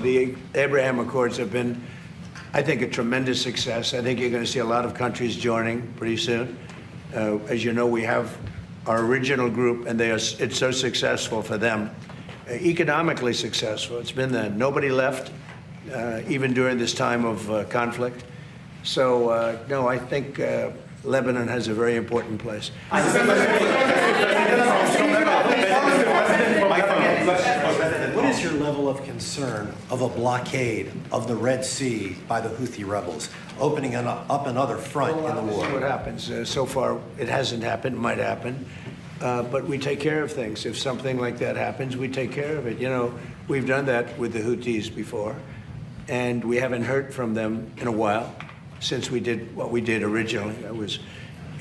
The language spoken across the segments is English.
the Abraham Accords have been, I think, a tremendous success. I think you're going to see a lot of countries joining pretty soon. As you know, we have our original group, and it's so successful for them. Economically successful. It's been that. Nobody left, even during this time of conflict. So, no, I think Lebanon has a very important place. What is your level of concern of a blockade of the Red Sea by the Houthi rebels, opening up another front in the war? See what happens. So far, it hasn't happened. It might happen. But we take care of things. If something like that happens, we take care of it. You know, we've done that with the Houthis before, and we haven't heard from them in a while since we did what we did originally. That was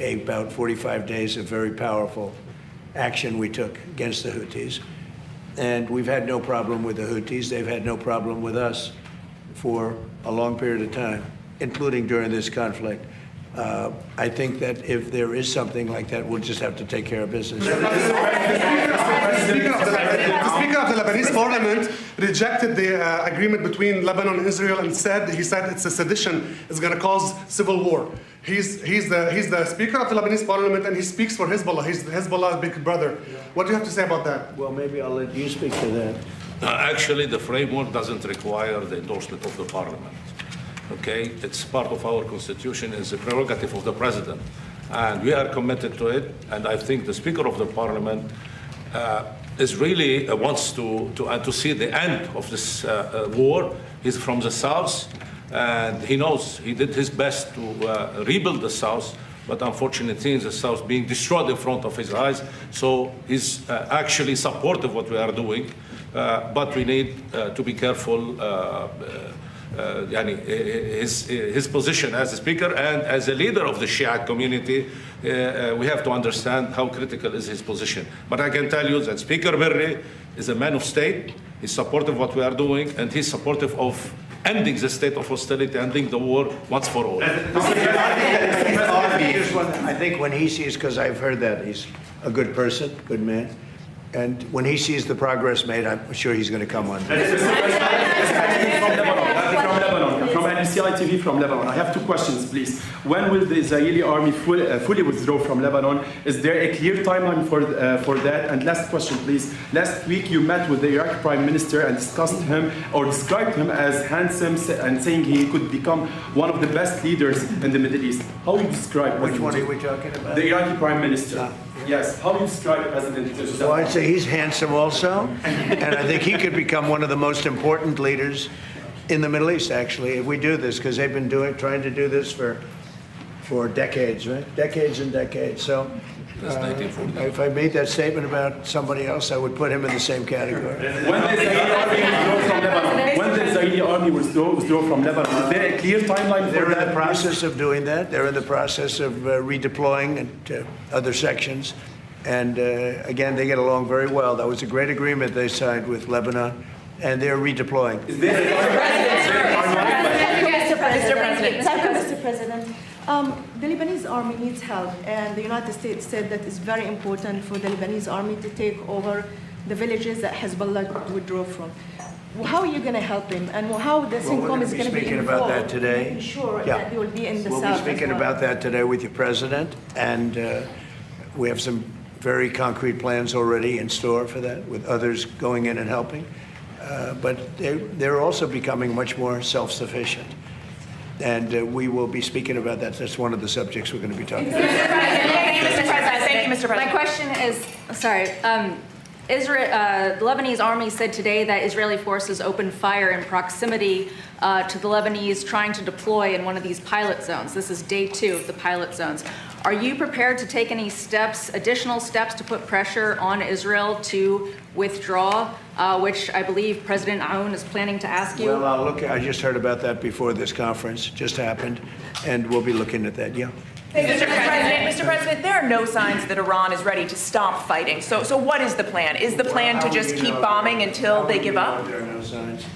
about 45 days of very powerful action we took against the Houthis. And we've had no problem with the Houthis. They've had no problem with us for a long period of time, including during this conflict. I think that if there is something like that, we'll just have to take care of business. The Speaker of the Lebanese Parliament rejected the agreement between Lebanon and Israel and he said it's a sedition. It's going to cause civil war. He's the Speaker of the Lebanese Parliament, and he speaks for Hezbollah. He's Hezbollah's big brother. What do you have to say about that? Well, maybe I'll let you speak to that. Actually, the framework doesn't require the endorsement of the Parliament. Okay, it's part of our constitution. It's a prerogative of the president, and we are committed to it. And I think the Speaker of the Parliament is really wants to see the end of this war. He's from the south, and he knows he did his best to rebuild the south. But unfortunately, the south being destroyed in front of his eyes. So he's actually supportive of what we are doing, but we need to be careful. His position as a speaker and as a leader of the Shia community, we have to understand how critical is his position. But I can tell you that Speaker Berri is a man of state. He's supportive of what we are doing, and he's supportive of ending the state of hostility, ending the war once for all. I think when he sees, because I've heard that, he's a good person, good man. And when he sees the progress made, I'm sure he's going to come on. From NCI TV from Lebanon. I have two questions, please. When will the Israeli army fully withdraw from Lebanon? Is there a clear timeline for that? And last question, please. Last week you met with the Iraqi Prime Minister and discussed him or described him as handsome and saying he could become one of the best leaders in the Middle East. How do you describe Which one are we talking about? the Iraqi Prime Minister? Yes. How do you describe President Joseph Aoun? Well, I'd say he's handsome also, and I think he could become one of the most important leaders in the Middle East, actually, if we do this, because they've been trying to do this for decades, right? Decades and decades. So if I made that statement about somebody else, I would put him in the same category. When the Israeli army withdraw from Lebanon, is there a clear timeline for They're that? in the process of doing that. They're in the process of redeploying to other sections. And again, they get along very well. That was a great agreement they signed with Lebanon, and they're redeploying. Mr. President, the Lebanese army needs help, and the United States said that it's very important for the Lebanese army to take over the villages that Hezbollah withdrew from. How are you going to help them, and how the CENTCOM is going to be speaking involved about that today. to ensure that they will be in the We'll south? be speaking about that today with your president, and we have some very concrete plans already in store for that, with others going in and helping. But they're also becoming much more self-sufficient. And we will be speaking about that. That's one of the subjects we're going to be talking about. Thank you, Mr. President. My question is, the Lebanese army said today that Israeli forces opened fire in proximity to the Lebanese trying to deploy in one of these pilot zones. This is day 2 of the pilot zones. Are you prepared to take any additional steps to put pressure on Israel to withdraw, which I believe President Aoun is planning to ask you? Well, I just heard about that before this conference just happened, and we'll be looking at that, yeah. Mr. President, there are no signs that Iran is ready to stop fighting. So what is the plan? Is the plan to just keep bombing until they give up? There are no signs.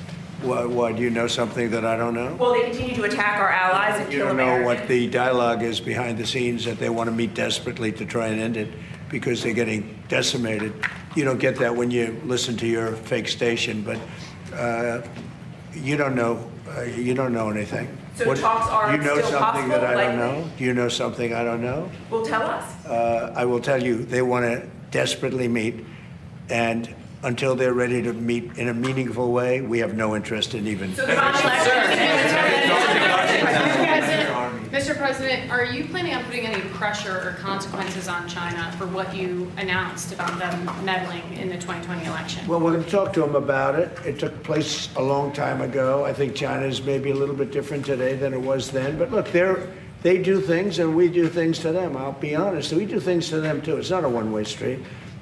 Why, do you know something that I don't know? Well, they continue to attack our allies and You kill don't know Americans. what the dialogue is behind the scenes, that they want to meet desperately to try and end it because they're getting decimated. You don't get that when you listen to your fake station, but You don't know. You don't know anything. So talks are you know still something that I possible, don't likely? know? Do you know something I don't know? Well, tell us. I will tell you, they want to desperately meet, and until they're ready to meet in a meaningful way, we have no interest in even. Mr. President, are you planning on putting any pressure or consequences on China for what you announced about them meddling in the 2020 election? Well, we're going to talk to them about it. It took place a long time ago. I think China's maybe a little bit different today than it was then. But look, they do things and we do things to them. I'll be honest. We do things to them, too. It's not a one-way street.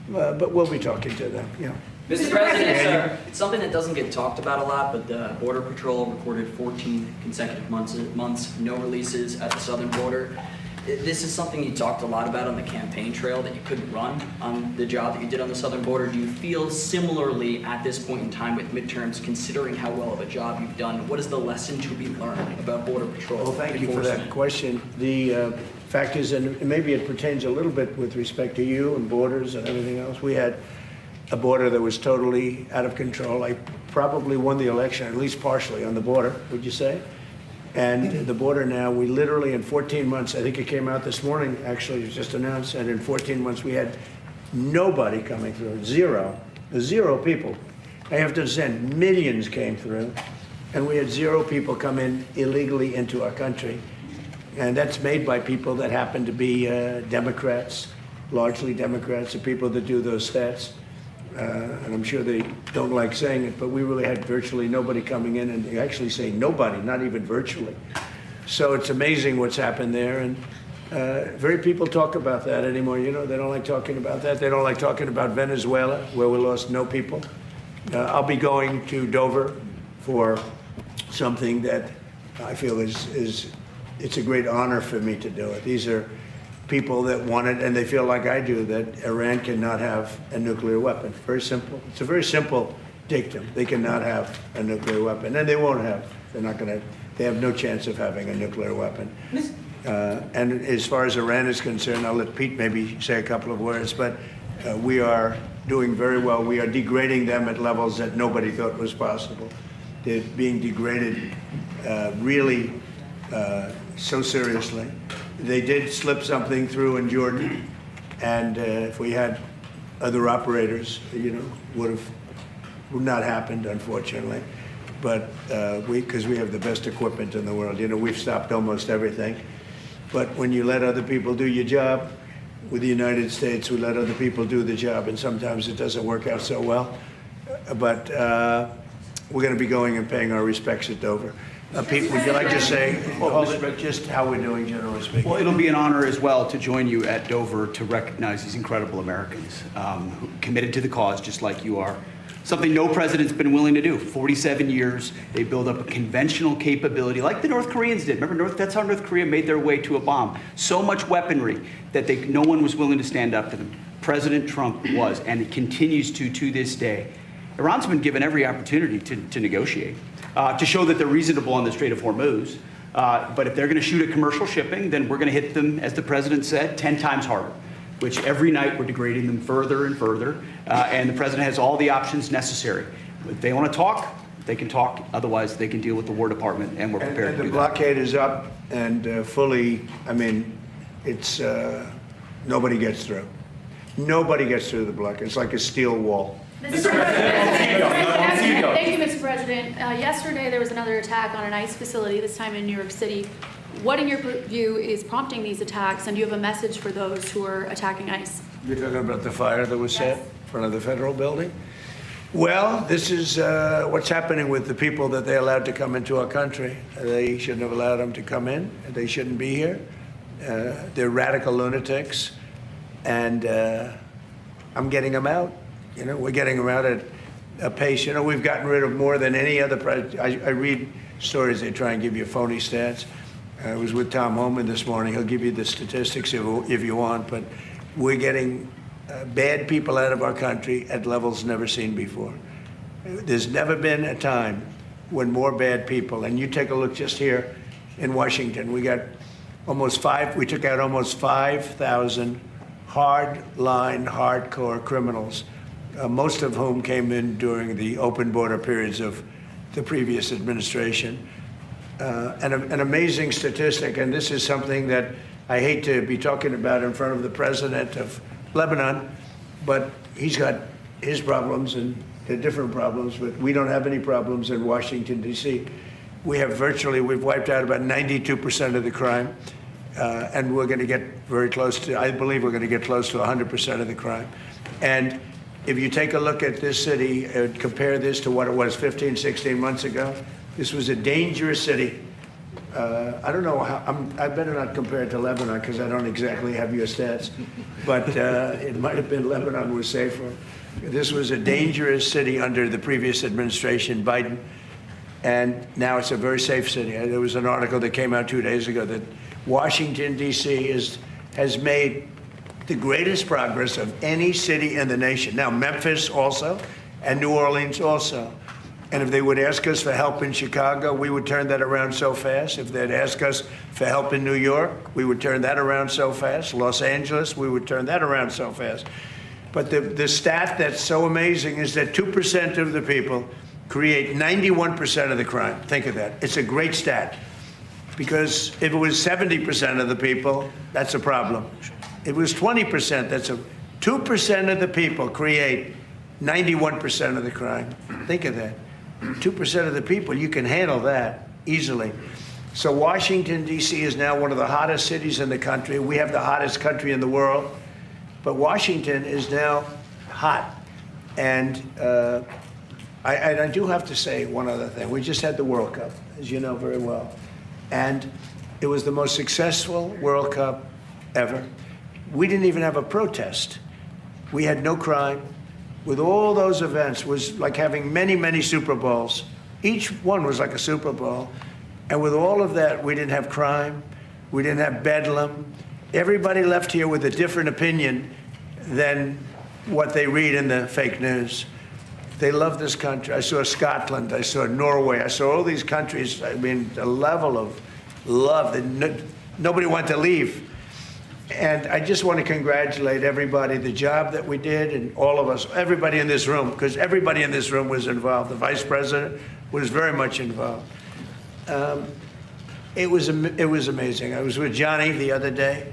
But we'll be talking to them, yeah. Mr. President, it's something that doesn't get talked about a lot, but the Border Patrol recorded 14 consecutive months, no releases at the southern border. This is something you talked a lot about on the campaign trail, that you couldn't run on the job that you did on the southern border. Do you feel similarly at this point in time with midterms, considering how well of a job you've done? What is the lesson to be learned about Border Patrol? Well, thank you for that question. The fact is, and maybe it pertains a little bit with respect to you and borders and everything else, we had a border that was totally out of control. I probably won the election, at least partially, on the border, would you say? And the border now, we literally in 14 months, I think it came out this morning, actually, it was just announced, and in 14 months we had nobody coming through, zero people. I have to understand, millions came through, and we had zero people come in illegally into our country. And that's made by people that happen to be Democrats, largely Democrats, the people that do those stats. And I'm sure they don't like saying it, but we really had virtually nobody coming in, and they actually say nobody, not even virtually. So it's amazing what's happened there, and very people talk about that anymore. You know, they don't like talking about that. They don't like talking about Venezuela, where we lost no people. I'll be going to Dover for something that I feel is it's a great honor for me to do it. These are people that want it, and they feel like I do, that Iran cannot have a nuclear weapon. Very simple. It's a very simple dictum. They cannot have a nuclear weapon, and they won't have. They're not going to. They have no chance of having a nuclear weapon. And as far as Iran is concerned, I'll let Pete maybe say a couple of words, but we are doing very well. We are degrading them at levels that nobody thought was possible. They're being degraded really so seriously. They did slip something through in Jordan, and if we had other operators, you know, would not happened, unfortunately. But because we have the best equipment in the world, you know, we've stopped almost everything. But when you let other people do your job, with the United States, we let other people do the job, and sometimes it doesn't work out so well. But we're going to be going and paying our respects at Dover. Pete, would you like to say just how we're doing, generally speaking? Well, it'll be an honor as well to join you at Dover to recognize these incredible Americans who committed to the cause just like you are. Something no president's been willing to do. 47 years, they build up a conventional capability like the North Koreans did. Remember, that's how North Korea made their way to a bomb. So much weaponry that no one was willing to stand up to them. President Trump was, and it continues to this day. Iran's been given every opportunity to negotiate, to show that they're reasonable on the Strait of Hormuz. But if they're going to shoot at commercial shipping, then we're going to hit them, as the president said, 10 times harder, which every night we're degrading them further and further. And the president has all the options necessary. If they want to talk, they can talk. Otherwise, they can deal with the War Department, and we're prepared to do that. The blockade is up and fully, I mean, it's, nobody gets through. Nobody gets through the blockade. It's like a steel wall. Mr. President, thank you, Mr. President. Yesterday, there was another attack on an ICE facility, this time in New York City. What, in your view, is prompting these attacks, and do you have a message for those who are attacking ICE? You're talking about the fire that was set in front of the federal building? Well, this is what's happening with the people that they allowed to come into our country. They shouldn't have allowed them to come in. They shouldn't be here. They're radical lunatics, and I'm getting them out. You know, we're getting them out at a pace. You know, we've gotten rid of more than any other president. I read stories, they try and give you phony stats. I was with Tom Homan this morning. He'll give you the statistics if you want, but we're getting bad people out of our country at levels never seen before. There's never been a time when more bad people, and you take a look just here in Washington, we took out almost 5,000 hard-line, hardcore criminals, most of whom came in during the open border periods of the previous administration. An amazing statistic, and this is something that I hate to be talking about in front of the president of Lebanon, but he's got his problems and they're different problems, but we don't have any problems in Washington, D.C. We've wiped out about 92% of the crime, and we're going to get very close to, I believe we're going to get close to 100% of the crime. And if you take a look at this city and compare this to what it was 15, 16 months ago, this was a dangerous city. I don't know how, I better not compare it to Lebanon because I don't exactly have your stats, but it might have been Lebanon was safer. This was a dangerous city under the previous administration, Biden, and now it's a very safe city. There was an article that came out 2 days ago that Washington, D.C. has made the greatest progress of any city in the nation. Now, Memphis also, and New Orleans also. And if they would ask us for help in Chicago, we would turn that around so fast. If they'd ask us for help in New York, we would turn that around so fast. Los Angeles, we would turn that around so fast. But the stat that's so amazing is that 2% of the people create 91% of the crime. Think of that. It's a great stat. Because if it was 70% of the people, that's a problem. If it was 20%, 2% of the people create 91% of the crime. Think of that. 2% of the people, you can handle that easily. So Washington, D.C. is now one of the hottest cities in the country. We have the hottest country in the world. But Washington is now hot. And I do have to say one other thing. We just had the World Cup, as you know very well. And it was the most successful World Cup ever. We didn't even have a protest. We had no crime. With all those events, was like having many, many Super Bowls. Each one was like a Super Bowl. And with all of that, we didn't have crime. We didn't have bedlam. Everybody left here with a different opinion than what they read in the fake news. They love this country. I saw Scotland. I saw Norway. I saw all these countries. I mean, the level of love that nobody wanted to leave. And I just want to congratulate everybody, the job that we did, and all of us, everybody in this room, because everybody in this room was involved. The vice president was very much involved. It was amazing. I was with Johnny the other day.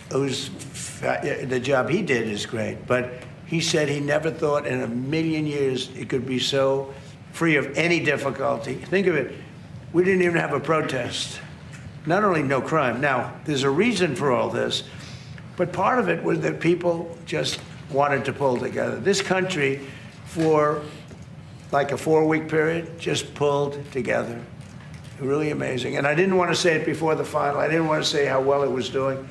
The job he did is great, but he said he never thought in a million years it could be so free of any difficulty. Think of it. We didn't even have a protest. Not only no crime. Now, there's a reason for all this, but part of it was that people just wanted to pull together. This country, for like a 4-week period, just pulled together. Really amazing. And I didn't want to say it before the final. I didn't want to say how well it was doing.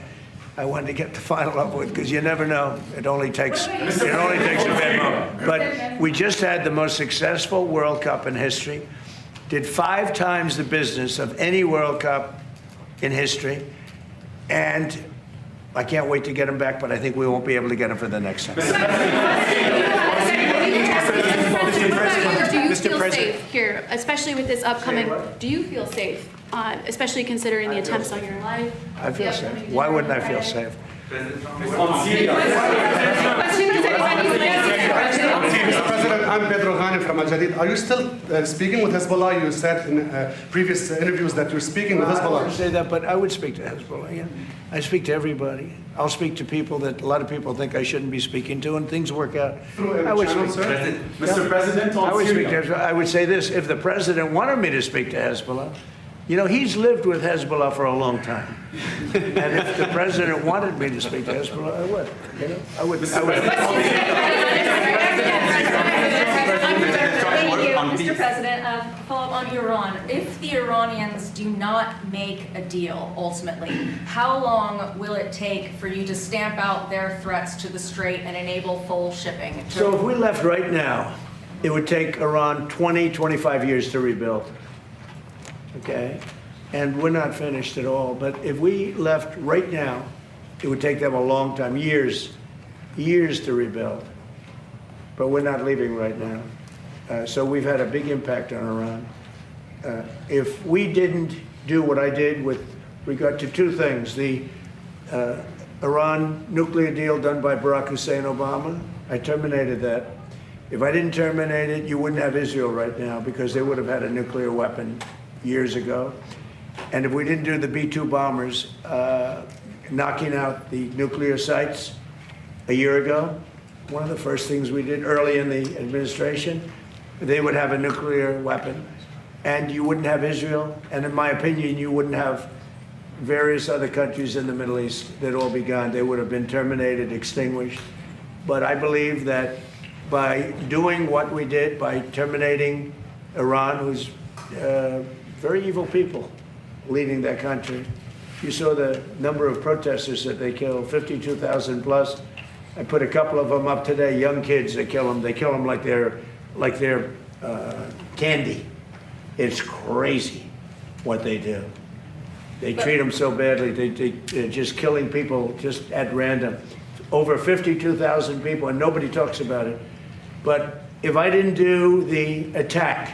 I wanted to get the final up with, because you never know. It only takes a bad moment. But we just had the most successful World Cup in history. Did 5 times the business of any World Cup in history, and I can't wait to get him back, but I think we won't be able to get him for the next time. Do you feel safe here, especially with this upcoming, do you feel safe, especially considering the attempts on your life? I feel safe. Why wouldn't I feel safe? Mr. President, I'm Pedro Ghani from Al Jadid. Are you still speaking with Hezbollah? You said in previous interviews that you're speaking with I Hezbollah. wouldn't say that, but I would speak to Hezbollah, yeah. I speak to everybody. I'll speak to people that a lot of people think I shouldn't be speaking to, and things work out. I would speak to Mr. President, I would speak to Hezbollah. I would say this, if the president wanted me to speak to Hezbollah, you know, he's lived with Hezbollah for a long time. And if the president wanted me to speak to Hezbollah, I would. You know, I would. Thank you, Mr. President. Follow up on Iran. If the Iranians do not make a deal, ultimately, how long will it take for you to stamp out their threats to the Strait and enable full shipping? So if we left right now, it would take Iran 20, 25 years to rebuild. Okay? And we're not finished at all. But if we left right now, it would take them a long time, years to rebuild. But we're not leaving right now. So we've had a big impact on Iran. If we didn't do what I did with regard to 2 things, the Iran nuclear deal done by Barack Hussein Obama, I terminated that. If I didn't terminate it, you wouldn't have Israel right now because they would have had a nuclear weapon years ago. And if we didn't do the B-2 bombers knocking out the nuclear sites a year ago, one of the first things we did early in the administration, they would have a nuclear weapon. And you wouldn't have Israel. And in my opinion, you wouldn't have various other countries in the Middle East. They'd all be gone. They would have been terminated, extinguished. But I believe that by doing what we did, by terminating Iran, who's very evil people leading that country. You saw the number of protesters that they killed, 52,000 plus. I put a couple of them up today, young kids, they kill them. They kill them like they're candy. It's crazy what they do. They treat them so badly. They're just killing people just at random. Over 52,000 people, and nobody talks about it. But if I didn't do the attack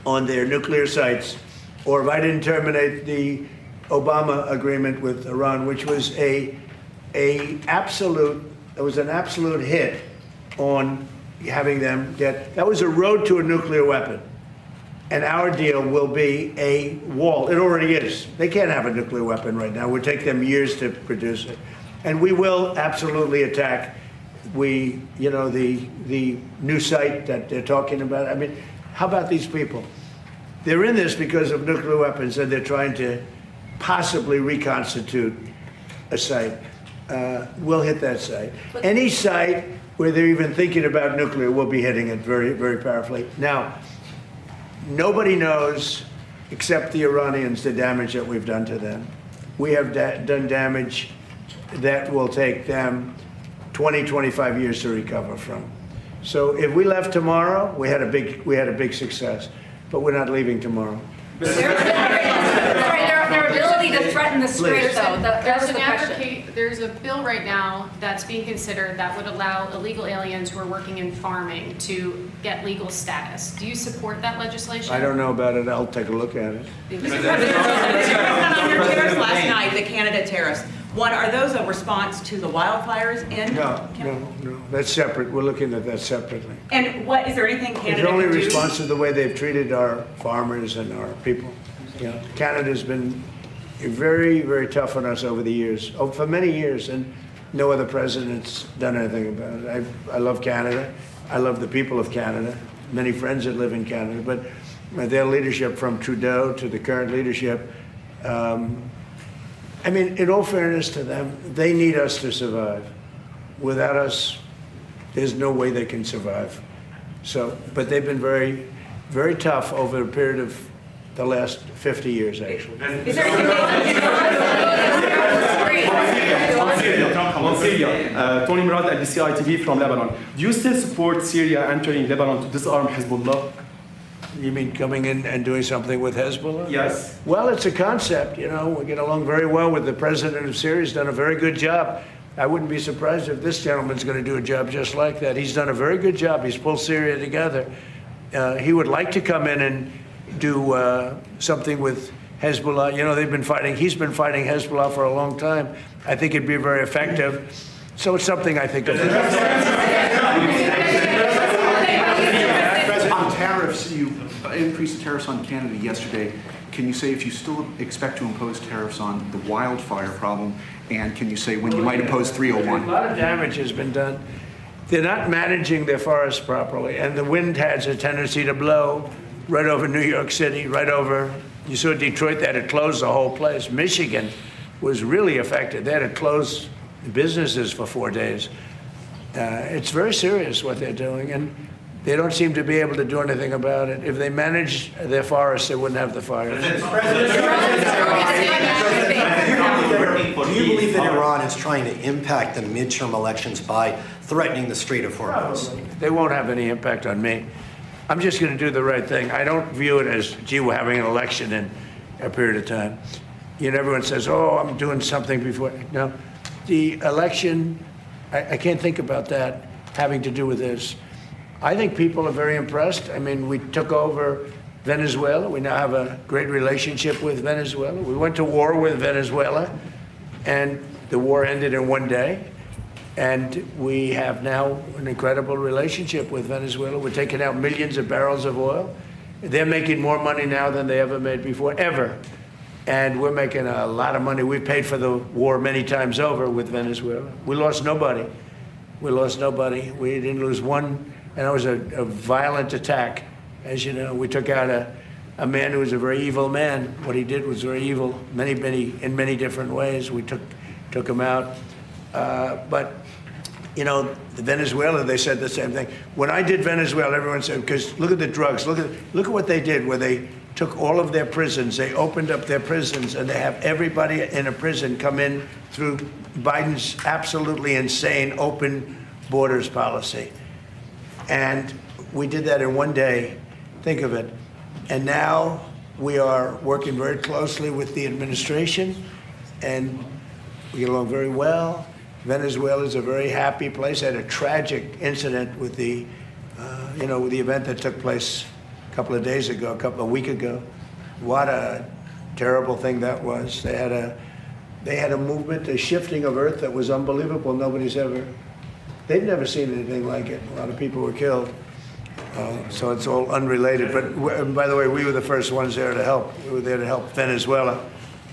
on their nuclear sites, or if I didn't terminate the Obama agreement with Iran, which was an absolute hit on having them get, that was a road to a nuclear weapon. And our deal will be a wall. It already is. They can't have a nuclear weapon right now. It would take them years to produce it. And we will absolutely attack the new site that they're talking about. I mean, how about these people? They're in this because of nuclear weapons, and they're trying to possibly reconstitute a site. We'll hit that site. Any site where they're even thinking about nuclear, we'll be hitting it very, very powerfully. Now, nobody knows, except the Iranians, the damage that we've done to them. We have done damage that will take them 20, 25 years to recover from. So if we left tomorrow, we had a big success, but we're not leaving tomorrow. Their ability to threaten the Strait, though. That was the question. There's a bill right now that's being considered that would allow illegal aliens who are working in farming to get legal status. Do you support that legislation? I don't know about it. I'll take a look at it. Mr. President, on your tariffs last night, the Canada tariffs. One, are those a response to the wildfires in? No. That's separate. We're looking at that separately. And what is there anything Canada It's only can do? response to the way they've treated our farmers and our people. Yeah, Canada's been very, very tough on us over the years, for many years, and no other president's done anything about it. I love Canada. I love the people of Canada. Many friends that live in Canada, but their leadership, from Trudeau to the current leadership, I mean, in all fairness to them, they need us to survive. Without us, there's no way they can survive. So, but they've been very, very tough over a period of the last 50 years, actually. Is there anything Tony Murad, LBC TV from Lebanon. Do you still support Syria entering Lebanon to disarm Hezbollah? You mean coming in and doing something with Hezbollah? Yes. Well, it's a concept, we get along very well with the president of Syria. He's done a very good job. I wouldn't be surprised if this gentleman's going to do a job just like that. He's done a very good job. He's pulled Syria together. He would like to come in and do something with Hezbollah. They've been fighting. He's been fighting Hezbollah for a long time. I think it'd be very effective. So it's something I think about. On tariffs, you increased the tariffs on Canada yesterday. Can you say if you still expect to impose tariffs on the wildfire problem, and can you say when you might impose 301? A lot of damage has been done. They're not managing their forests properly, and the wind has a tendency to blow right over New York City, right over, you saw Detroit, they had to close the whole place. Michigan was really affected. They had to close businesses for 4 days. It's very serious what they're doing, and they don't seem to be able to do anything about it. If they managed their forests, they wouldn't have the fires. Do you believe that Iran is trying to impact the midterm elections by threatening the Strait of Hormuz? They won't have any impact on me. I'm just going to do the right thing. I don't view it as, gee, we're having an election in a period of time. Everyone says, oh, I'm doing something before. No, the election, I can't think about that having to do with this. I think people are very impressed. I mean, we took over Venezuela. We now have a great relationship with Venezuela. We went to war with Venezuela, and the war ended in 1 day. And we have now an incredible relationship with Venezuela. We're taking out millions of barrels of oil. They're making more money now than they ever made before, ever. And we're making a lot of money. We've paid for the war many times over with Venezuela. We lost nobody. We lost nobody. We didn't lose one, and it was a violent attack. As you know, we took out a man who was a very evil man. What he did was very evil, in many different ways. We took him out. But, you know, Venezuela, they said the same thing. When I did Venezuela, everyone said, because look at the drugs, look at what they did, where they took all of their prisons, they opened up their prisons, and they have everybody in a prison come in through Biden's absolutely insane open borders policy. And we did that in one day, think of it. And now we are working very closely with the administration, and we get along very well. Venezuela is a very happy place. I had a tragic incident with the, with the event that took place a couple of days ago, a week ago. What a terrible thing that was. They had a movement, a shifting of earth that was unbelievable. They've never seen anything like it. A lot of people were killed. So it's all unrelated. But by the way, we were the first ones there to help. We were there to help Venezuela.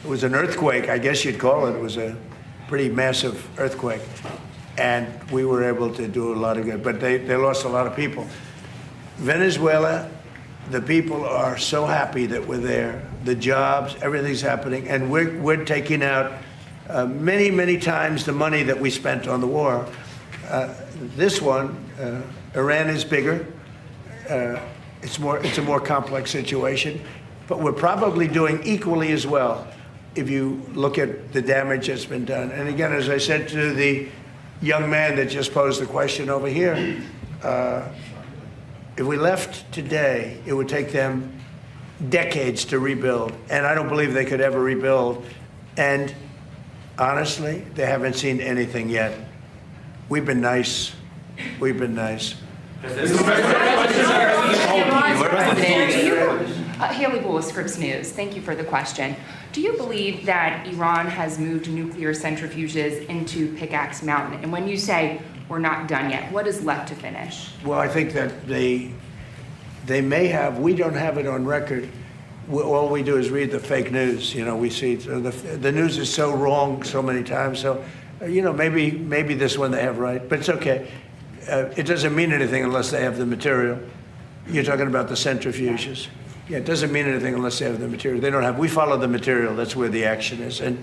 It was an earthquake, I guess you'd call it. It was a pretty massive earthquake. And we were able to do a lot of good. But they lost a lot of people. Venezuela, the people are so happy that we're there. The jobs, everything's happening. And we're taking out many, many times the money that we spent on the war. This one, Iran is bigger. It's a more complex situation, but we're probably doing equally as well if you look at the damage that's been done. And again, as I said to the young man that just posed the question over here, if we left today, it would take them decades to rebuild, and I don't believe they could ever rebuild. And honestly, they haven't seen anything yet. We've been nice. We've been nice. Haley Bull, Scripps News. Thank you for the question. Do you believe that Iran has moved nuclear centrifuges into Pickaxe Mountain? And when you say we're not done yet, what is left to finish? Well, I think that they may have. We don't have it on record. All we do is read the fake news. You know, we see the news is so wrong so many times. So, maybe this one they have right, but it's okay. It doesn't mean anything unless they have the material. You're talking about the centrifuges. Yeah, it doesn't mean anything unless they have the material. They don't have. We follow the material. That's where the action is, and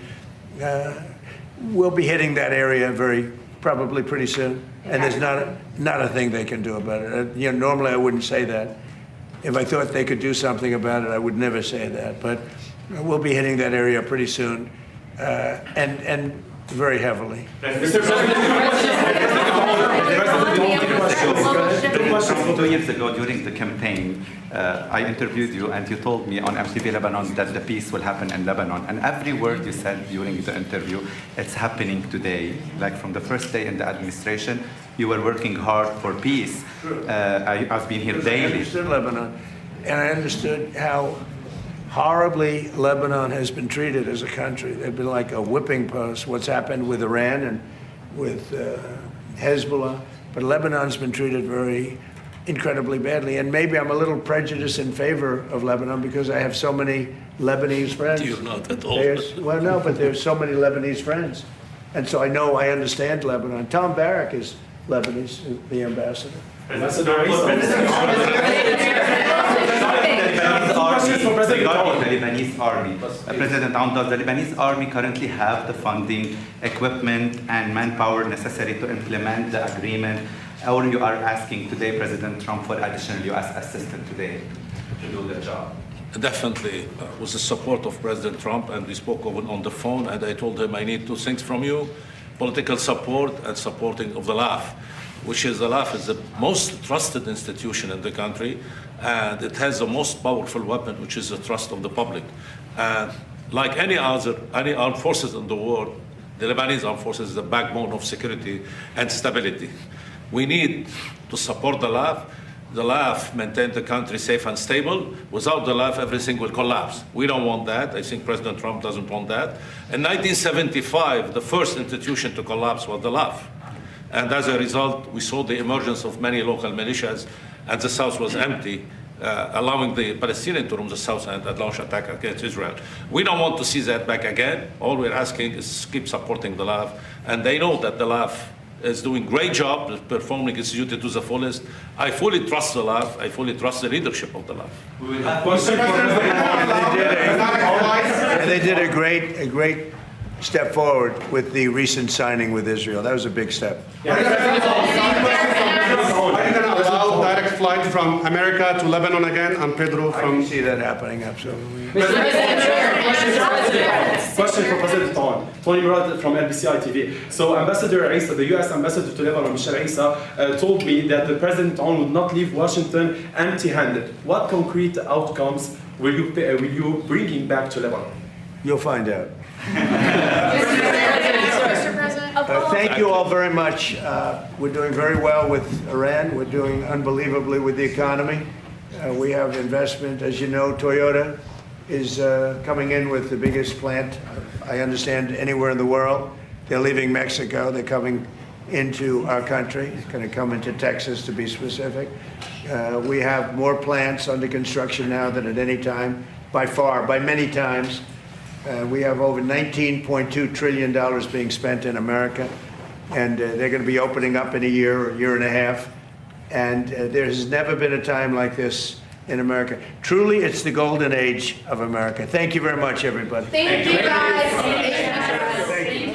we'll be hitting that area probably pretty soon. And there's not a thing they can do about it. Normally I wouldn't say that. If I thought they could do something about it, I would never say that. But we'll be hitting that area pretty soon, and very heavily. Two years ago, during the campaign, I interviewed you, and you told me on MTV Lebanon that the peace will happen in Lebanon. And every word you said during the interview, it's happening today. Like from the first day in the administration, you were working hard for peace. I've been here daily. I understood Lebanon, and I understood how horribly Lebanon has been treated as a country. They've been like a whipping post. What's happened with Iran and with Hezbollah, but Lebanon's been treated very incredibly badly. And maybe I'm a little prejudiced in favor of Lebanon because I have so many Lebanese friends. You're not at all. Well, no, but there's so many Lebanese friends. And so I understand Lebanon. Tom Barrack is Lebanese, the ambassador. Regarding the Lebanese army, President Aoun, does the Lebanese army currently have the funding, equipment, and manpower necessary to implement the agreement? Or you are asking today President Trump for additional U.S. assistance today to do the job? Definitely, with the support of President Trump, and we spoke on the phone, and I told him I need two things from you: political support and supporting of the LAF, which is the LAF is the most trusted institution in the country, and it has the most powerful weapon, which is the trust of the public. And like any armed forces in the world, the Lebanese armed forces is the backbone of security and stability. We need to support the LAF. The LAF maintain the country safe and stable. Without the LAF, everything will collapse. We don't want that. I think President Trump doesn't want that. In 1975, the first institution to collapse was the LAF. And as a result, we saw the emergence of many local militias, and the south was empty, allowing the Palestinians to roam the south and launch attack against Israel. We don't want to see that back again. All we're asking is keep supporting the LAF, and they know that the LAF is doing a great job, performing its duty to the fullest. I fully trust the LAF. I fully trust the leadership of the LAF. And they did a great step forward with the recent signing with Israel. That was a big step. Are you going to allow direct flight from America to Lebanon again? I'm Pedro I from... can see that happening, absolutely. Question for President Aoun. Tony Murad from LBCI TV. So Ambassador Isa, the U.S. Ambassador to Lebanon, Michel Isa, told me that the President Aoun would not leave Washington empty-handed. What concrete outcomes will you bring back to Lebanon? You'll find out. Mr. President? Thank you all very much. We're doing very well with Iran. We're doing unbelievably with the economy. We have investment. As you know, Toyota is coming in with the biggest plant, I understand, anywhere in the world. They're leaving Mexico. They're coming into our country. It's going to come into Texas, to be specific. We have more plants under construction now than at any time, by far, by many times. We have over $19.2 trillion being spent in America, and they're going to be opening up in a year and a half. And there has never been a time like this in America. Truly, it's the golden age of America. Thank you very much, everybody. Thank you, guys.